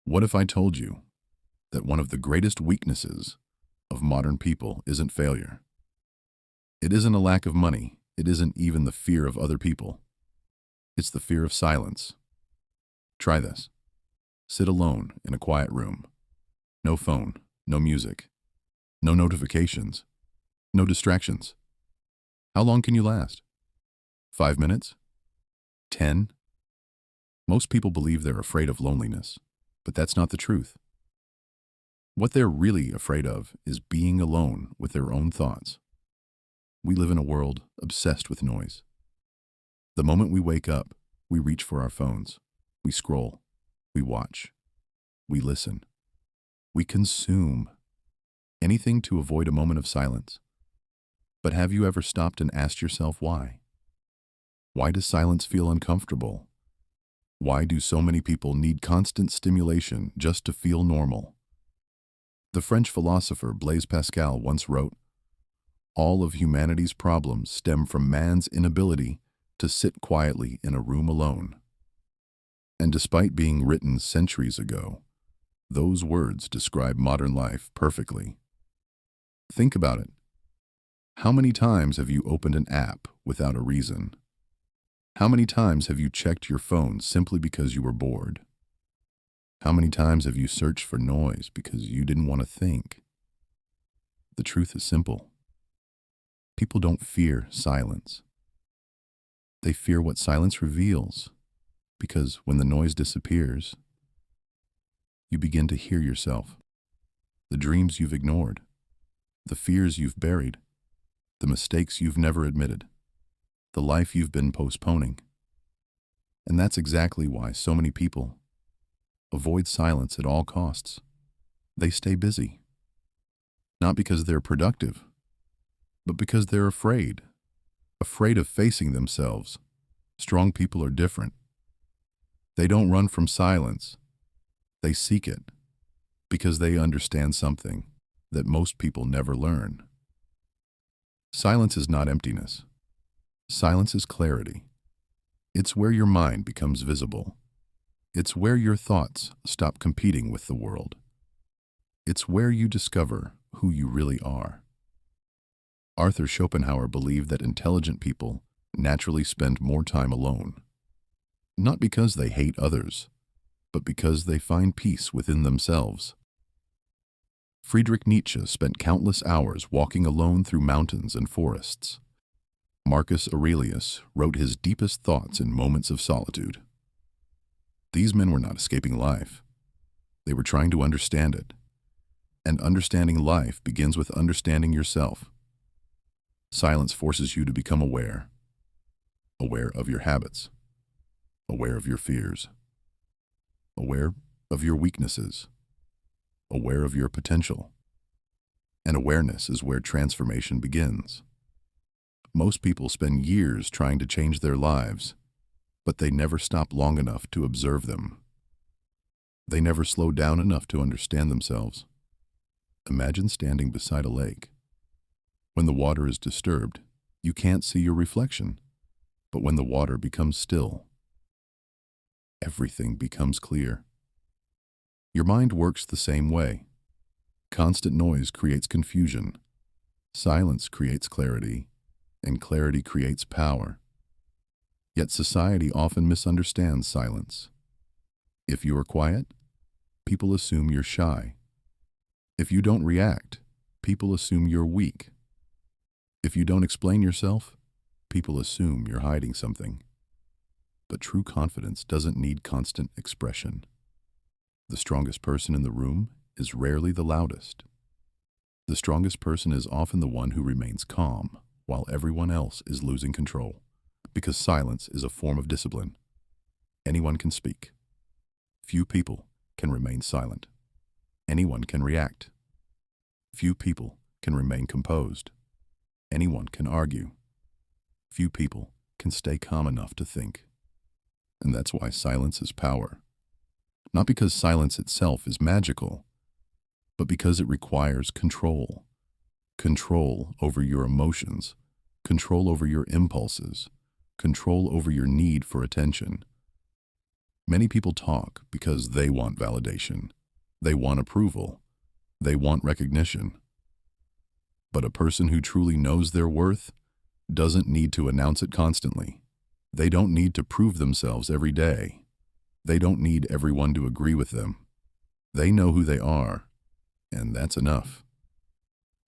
What if I told you that one of the greatest weaknesses of modern people isn't failure? It isn't a lack of money. It isn't even the fear of other people. It's the fear of silence. Try this. Sit alone in a quiet room. No phone, no music, no notifications, no distractions. How long can you last? 5 minutes? 10? Most people believe they're afraid of loneliness, but that's not the truth. What they're really afraid of is being alone with their own thoughts. We live in a world obsessed with noise. The moment we wake up, we reach for our phones. We scroll. We watch. We listen. We consume. Anything to avoid a moment of silence. But have you ever stopped and asked yourself why? Why does silence feel uncomfortable? Why do so many people need constant stimulation just to feel normal? The French philosopher Blaise Pascal once wrote, "All of humanity's problems stem from man's inability to sit quietly in a room alone." And despite being written centuries ago, those words describe modern life perfectly. Think about it. How many times have you opened an app without a reason? How many times have you checked your phone simply because you were bored? How many times have you searched for noise because you didn't want to think? The truth is simple. People don't fear silence. They fear what silence reveals, because when the noise disappears, you begin to hear yourself, the dreams you've ignored, the fears you've buried, the mistakes you've never admitted, the life you've been postponing. And that's exactly why so many people avoid silence at all costs. They stay busy, not because they're productive, but because they're afraid of facing themselves. Strong people are different. They don't run from silence. They seek it because they understand something that most people never learn. Silence is not emptiness. Silence is clarity. It's where your mind becomes visible. It's where your thoughts stop competing with the world. It's where you discover who you really are. Arthur Schopenhauer believed that intelligent people naturally spend more time alone, not because they hate others, but because they find peace within themselves. Friedrich Nietzsche spent countless hours walking alone through mountains and forests. Marcus Aurelius wrote his deepest thoughts in moments of solitude. These men were not escaping life. They were trying to understand it. And understanding life begins with understanding yourself. Silence forces you to become aware of your habits, aware of your fears, aware of your weaknesses, aware of your potential. And awareness is where transformation begins. Most people spend years trying to change their lives, but they never stop long enough to observe them. They never slow down enough to understand themselves. Imagine standing beside a lake. When the water is disturbed, you can't see your reflection, but when the water becomes still, everything becomes clear. Your mind works the same way. Constant noise creates confusion. Silence creates clarity, and clarity creates power. Yet society often misunderstands silence. If you are quiet, people assume you're shy. If you don't react, people assume you're weak. If you don't explain yourself, people assume you're hiding something. But true confidence doesn't need constant expression. The strongest person in the room is rarely the loudest. The strongest person is often the one who remains calm while everyone else is losing control, because silence is a form of discipline. Anyone can speak. Few people can remain silent. Anyone can react. Few people can remain composed. Anyone can argue. Few people can stay calm enough to think. And that's why silence is power. Not because silence itself is magical, but because it requires control. Control over your emotions, control over your impulses, control over your need for attention. Many people talk because they want validation. They want approval. They want recognition. But a person who truly knows their worth doesn't need to announce it constantly. They don't need to prove themselves every day. They don't need everyone to agree with them. They know who they are, and that's enough.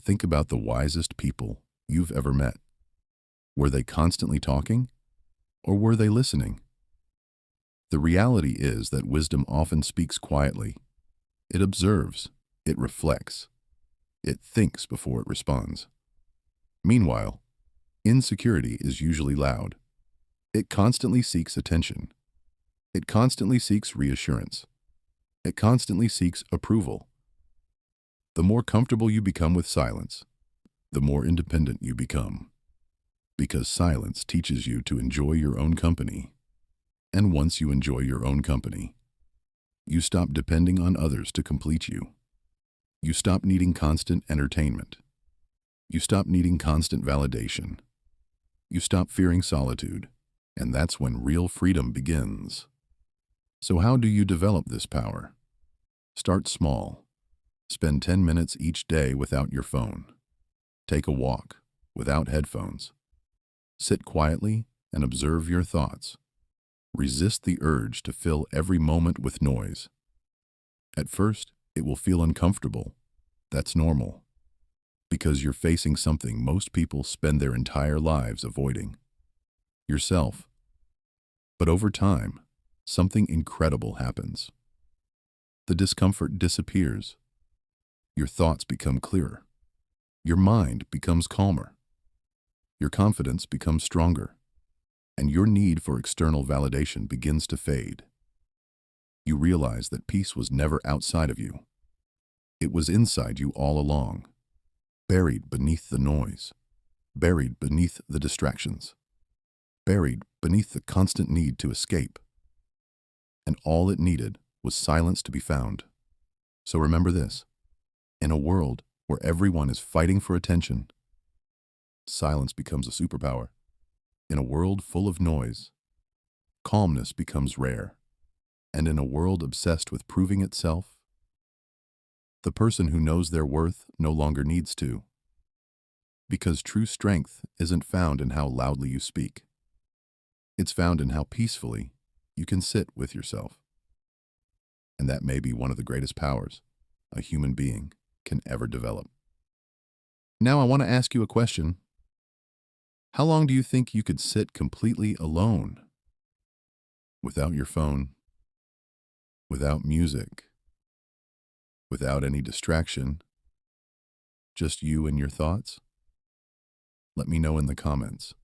Think about the wisest people you've ever met. Were they constantly talking, or were they listening? The reality is that wisdom often speaks quietly. It observes, it reflects, it thinks before it responds. Meanwhile, insecurity is usually loud. It constantly seeks attention. It constantly seeks reassurance. It constantly seeks approval. The more comfortable you become with silence, the more independent you become. Because silence teaches you to enjoy your own company. And once you enjoy your own company, you stop depending on others to complete you. You stop needing constant entertainment. You stop needing constant validation. You stop fearing solitude, and that's when real freedom begins. So how do you develop this power? Start small. Spend 10 minutes each day without your phone. Take a walk without headphones. Sit quietly and observe your thoughts. Resist the urge to fill every moment with noise. At first, it will feel uncomfortable. That's normal, because you're facing something most people spend their entire lives avoiding: yourself. But over time, something incredible happens. The discomfort disappears. Your thoughts become clearer. Your mind becomes calmer. Your confidence becomes stronger. And your need for external validation begins to fade. You realize that peace was never outside of you. It was inside you all along, buried beneath the noise, buried beneath the distractions, buried beneath the constant need to escape. And all it needed was silence to be found. So remember this: in a world where everyone is fighting for attention, silence becomes a superpower. In a world full of noise, calmness becomes rare. And in a world obsessed with proving itself, the person who knows their worth no longer needs to. Because true strength isn't found in how loudly you speak. It's found in how peacefully you can sit with yourself. And that may be one of the greatest powers a human being can ever develop. Now I want to ask you a question. How long do you think you could sit completely alone? Without your phone, without music, without any distraction, just you and your thoughts? Let me know in the comments.